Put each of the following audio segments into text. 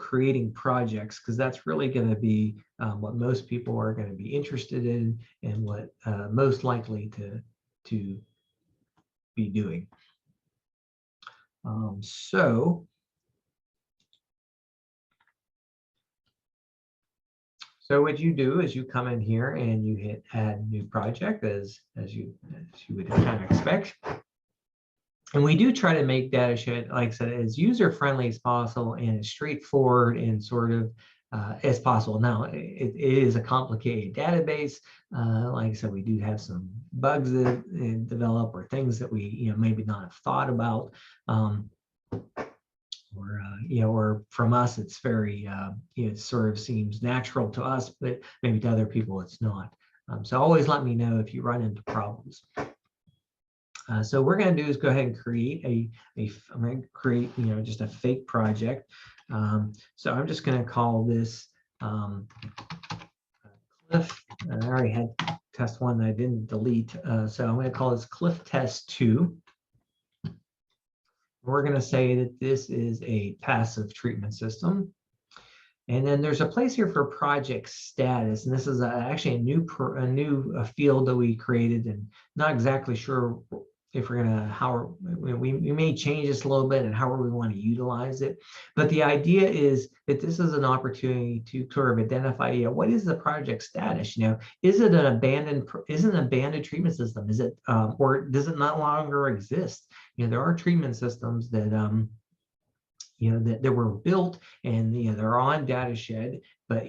creating projects, because that's really going to be what most people are going to be interested in and what most likely to be doing. So what you do is you come in here and you hit add new project as you would kind of expect. And we do try to make Datashed, like I said, as user-friendly as possible and as straightforward and sort of as possible. Now, it is a complicated database. Like I said, we do have some bugs that develop or things that we maybe not have thought about. Or from us, it's very, it sort of seems natural to us, but maybe to other people it's not. So always let me know if you run into problems. So what we're going to do is go ahead and create I'm going to create, just a fake project. So I'm just going to call this Cliff. I already had test 1 that I didn't delete. So I'm going to call this Cliff Test 2. We're going to say that this is a passive treatment system. And then there's a place here for project status. And this is actually a new field that we created, and not exactly sure if we're going to, we may change this a little bit and however we want to utilize it. But the idea is that this is an opportunity to sort of identify, what is the project status? Is it an abandoned treatment system? Is it, or does it no longer exist? There are treatment systems that, that were built and, they're on Datashed, but,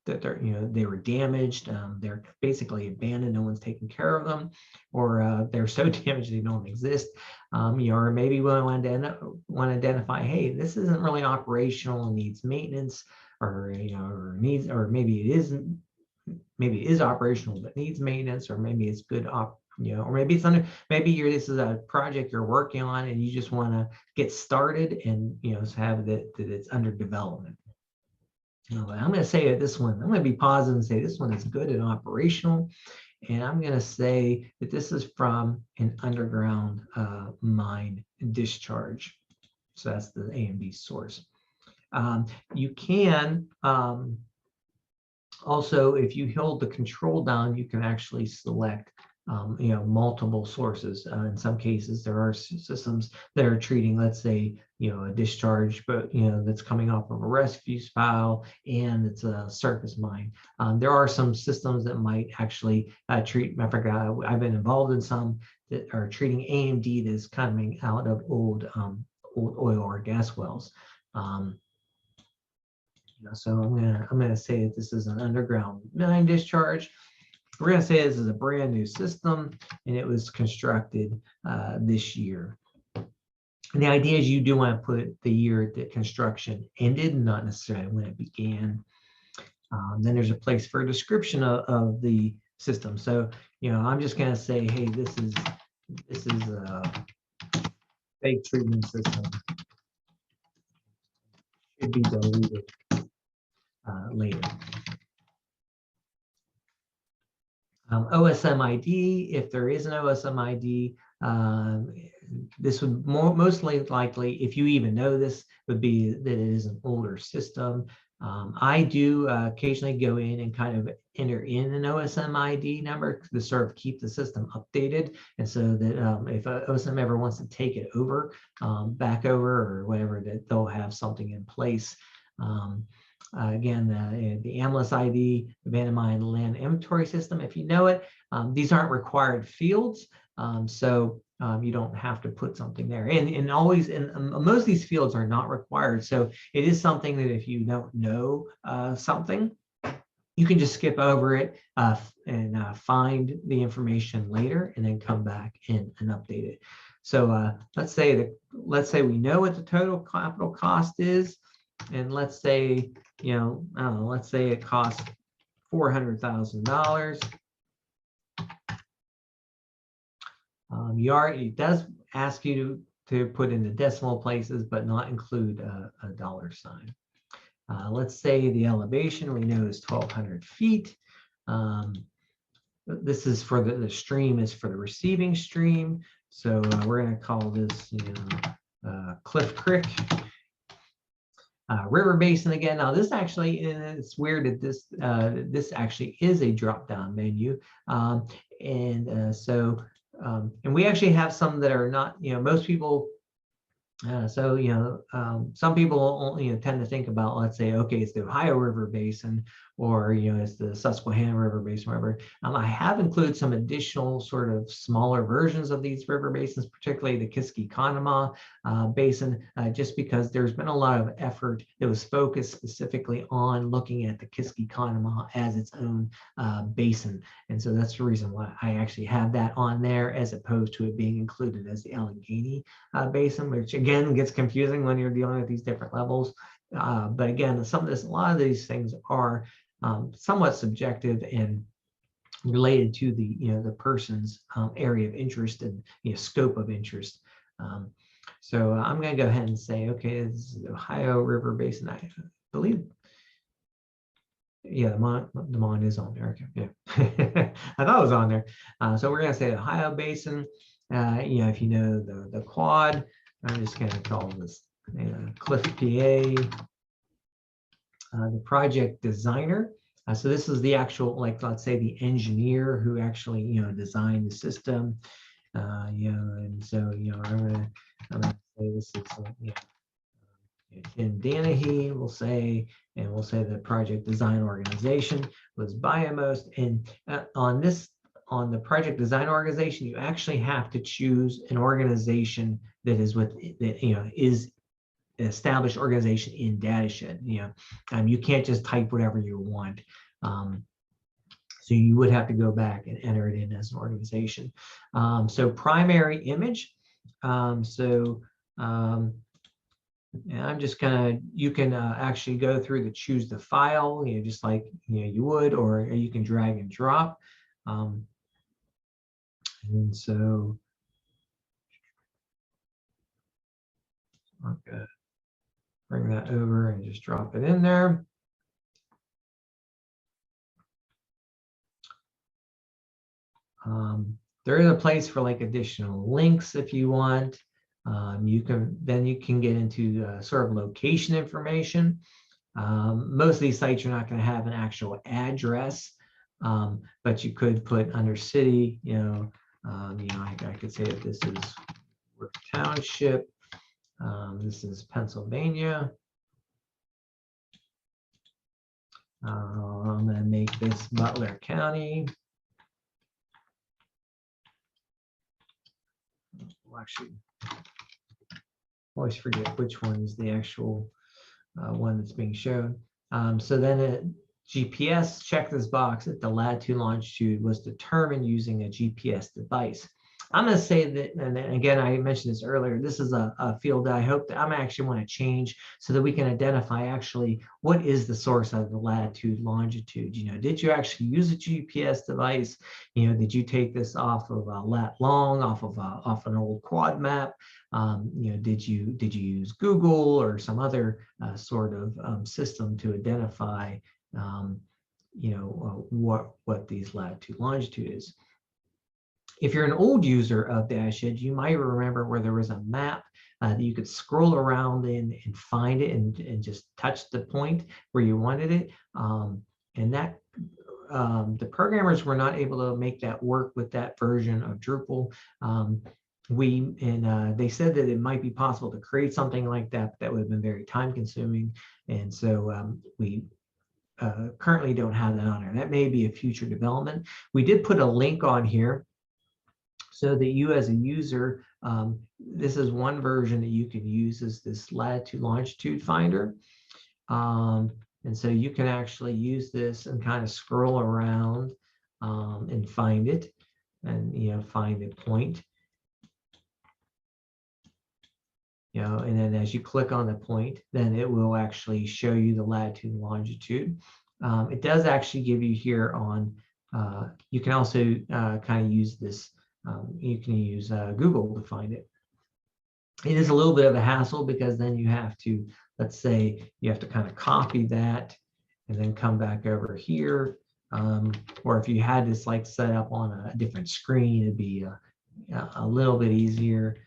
that they were damaged. They're basically abandoned. No one's taking care of them, or they're so damaged they don't exist. Or maybe we want to identify, hey, this isn't really operational and needs maintenance, or, or maybe it isn't. Maybe it is operational but needs maintenance, or maybe it's good or maybe it's this is a project you're working on and you just want to get started and have that it's under development. I'm going to say that this one, I'm going to be positive and say this one is good and operational, and I'm going to say that this is from an underground mine discharge. So that's the AMD source. You can also, if you hold the control down, you can actually select multiple sources. In some cases, there are systems that are treating, let's say, a discharge, but that's coming off of a refuse pile and it's a surface mine. There are some systems that might actually treat. I forgot. I've been involved in some that are treating AMD that's coming out of old oil or gas wells. So I'm gonna say that this is an underground mine discharge. We're going to say this is a brand new system and it was constructed this year. And the idea is you do want to put the year that construction ended, not necessarily when it began. Then there's a place for a description of the system. So, I'm just going to say, hey, this is a fake treatment system. Should be deleted later. OSM ID, if there is an OSM ID, this would mostly likely, if you even know this, would be that it is an older system. I do occasionally go in and kind of enter in an OSM ID number to sort of keep the system updated, and so that if OSM ever wants to take it over, back over or whatever, that they'll have something in place. Again, the AMLIS ID, abandoned mine land inventory system, if you know it, these aren't required fields, so you don't have to put something there. And always, most of these fields are not required, so it is something that if you don't know something, you can just skip over it and find the information later and then come back and update it. So let's say we know what the total capital cost is. And let's say, let's say it costs $400,000. It does ask you to put in the decimal places, but not include a dollar sign. Let's say the elevation we know is 1,200 feet. This is for the stream is for the receiving stream. So we're going to call this, Cliff Creek. River basin again. Now this actually, it's weird that this actually is a drop-down menu, and we actually have some that are not. Most people. Some people only tend to think about, let's say, okay, it's the Ohio River Basin, or it's the Susquehanna River Basin, whatever. I have included some additional sort of smaller versions of these river basins, particularly the Kiski-Conemaugh Basin, just because there's been a lot of effort that was focused specifically on looking at the Kiski-Conemaugh as its own basin, and so that's the reason why I actually have that on there, as opposed to it being included as the Allegheny Basin, which again gets confusing when you're dealing with these different levels. But again, a lot of these things are somewhat subjective and related to the person's area of interest and scope of interest. So I'm going to go ahead and say, okay, this is the Ohio River Basin. I believe, yeah, the Mon is on there. Okay, yeah, I thought it was on there. So we're going to say Ohio Basin. If you know the quad, I'm just going to call this Cliff, PA. The project designer. So this is the actual, like, let's say the engineer who actually, designed the system. And so, I'm gonna say this is, Tim Danahy, we'll say, and we'll say the project design organization was Biomost. And on the project design organization, you actually have to choose an organization that is is established organization in Datashed. You can't just type whatever you want. So you would have to go back and enter it in as an organization. So primary image. And I'm just you can actually go through to choose the file, just like you would, or you can drag and drop. And so, okay. Bring that over and just drop it in there. There is a place for like additional links if you want. You can get into sort of location information. Most of these sites are not going to have an actual address, but you could put under city. I could say that this is Worth Township. This is Pennsylvania. I'm going to make this Butler County. Well, actually, I always forget which one is the actual one that's being shown. So then GPS, check this box that the latitude longitude was determined using a GPS device. I'm going to say that, and again, I mentioned this earlier, this is a field that I hope that I'm actually want to change so that we can identify actually what is the source of the latitude, longitude. Did you actually use a GPS device? Did you take this off of a lat long, off an old quad map? Did you use Google or some other sort of system to identify what these latitude, longitude is? If you're an old user of Datashed, you might remember where there was a map that you could scroll around in and find it and just touch the point where you wanted it. And that the programmers were not able to make that work with that version of Drupal. They said that it might be possible to create something like that, but that would have been very time consuming. And so we currently don't have that on there. That may be a future development. We did put a link on here so that you as a user, this is one version that you can use, is this latitude longitude finder. And so you can actually use this and kind of scroll around and find it, and find a point. And then as you click on the point, then it will actually show you the latitude and longitude. It does actually give you here on, you can also kind of use this, you can use Google to find it. It is a little bit of a hassle because then you have to, let's say, you have to kind of copy that and then come back over here. Or if you had this like set up on a different screen, it'd be a little bit easier.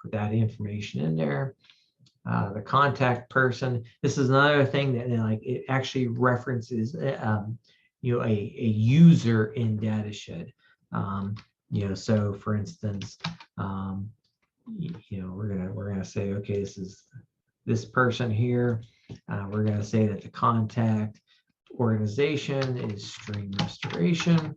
put that information in there. The contact person. This is another thing that like it actually references a user in Datashed. So for instance, we're gonna say, okay, this is this person here. We're gonna say that the contact organization is Stream Restoration.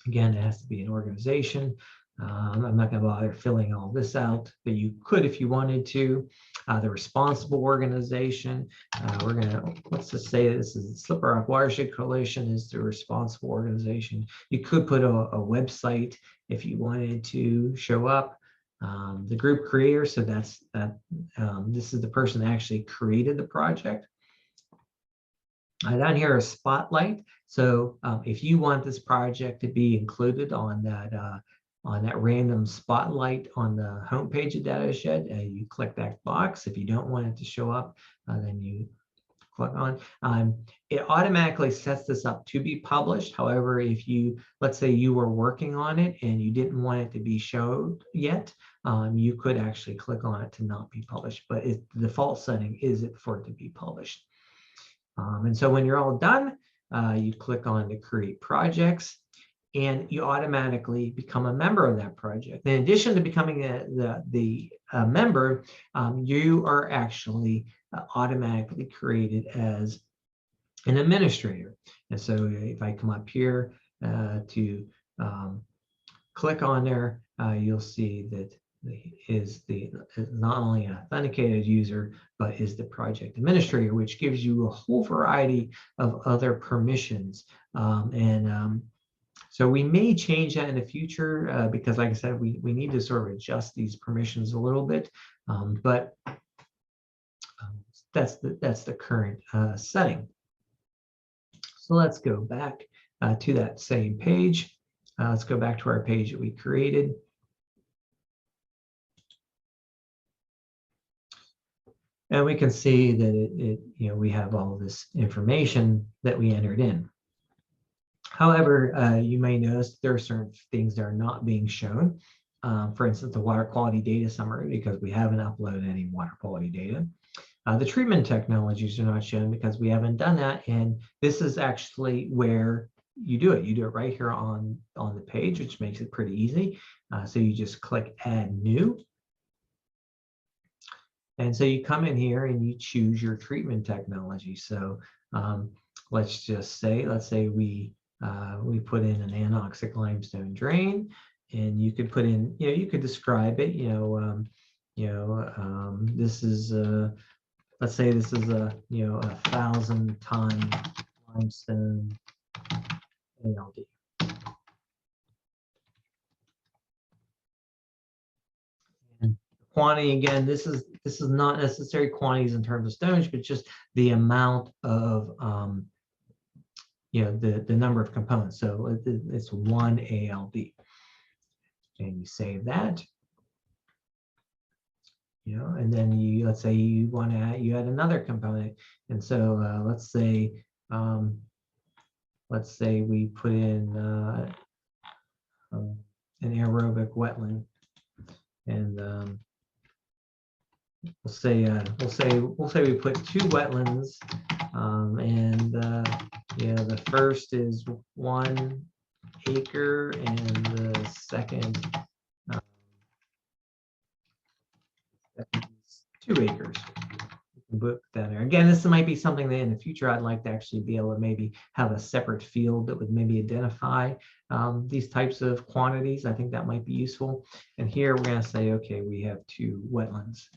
Again, it has to be an organization. I'm not going to bother filling all this out, but you could if you wanted to. The responsible organization, let's just say this is Slippery Rock Watershed Coalition is the responsible organization. You could put a website if you wanted to show up. The group creator, so this is the person that actually created the project. Down here is Spotlight. So if you want this project to be included on that random spotlight on the homepage of Datashed, you click that box. If you don't want it to show up, then you click on. It automatically sets this up to be published. However, if let's say you were working on it and you didn't want it to be showed yet, you could actually click on it to not be published. But the default setting is for it to be published. And so when you're all done, you click on to create projects, and you automatically become a member of that project. In addition to becoming a member, you are actually automatically created as an administrator. And so if I come up here to click on there, you'll see that is not only an authenticated user, but is the project administrator, which gives you a whole variety of other permissions. So we may change that in the future because, like I said, we need to sort of adjust these permissions a little bit, but that's the current setting. So let's go back to that same page. Let's go back to our page that we created. And we can see that we have all this information that we entered in. However, you may notice there are certain things that are not being shown. For instance, the water quality data summary, because we haven't uploaded any water quality data. The treatment technologies are not shown because we haven't done that. And this is actually where you do it. You do it right here on the page, which makes it pretty easy. So you just click Add New. And so you come in here and you choose your treatment technology. So let's say we put in an anoxic limestone drain, and you could put in, you could describe it, this is let's say this is a 1,000-ton limestone ALD. And quantity, again, this is not necessary quantities in terms of stonage, but just the amount of the number of components. So it's 1 ALD, and you save that. And then let's say you want to add another component, and so let's say we put in an aerobic wetland, and we'll say we put 2 wetlands, and the first is 1 acre, and the second is 2 acres. You can put that there. Again, this might be something that in the future I'd like to actually be able to maybe have a separate field that would maybe identify these types of quantities. I think that might be useful. And here we're going to say, okay, we have 2 wetlands.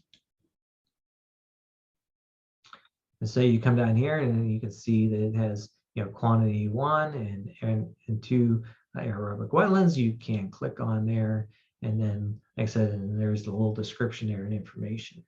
And so you come down here and you can see that it has quantity 1 and 2 aerobic wetlands. You can click on there, and then like I said, and there's the little description there and information.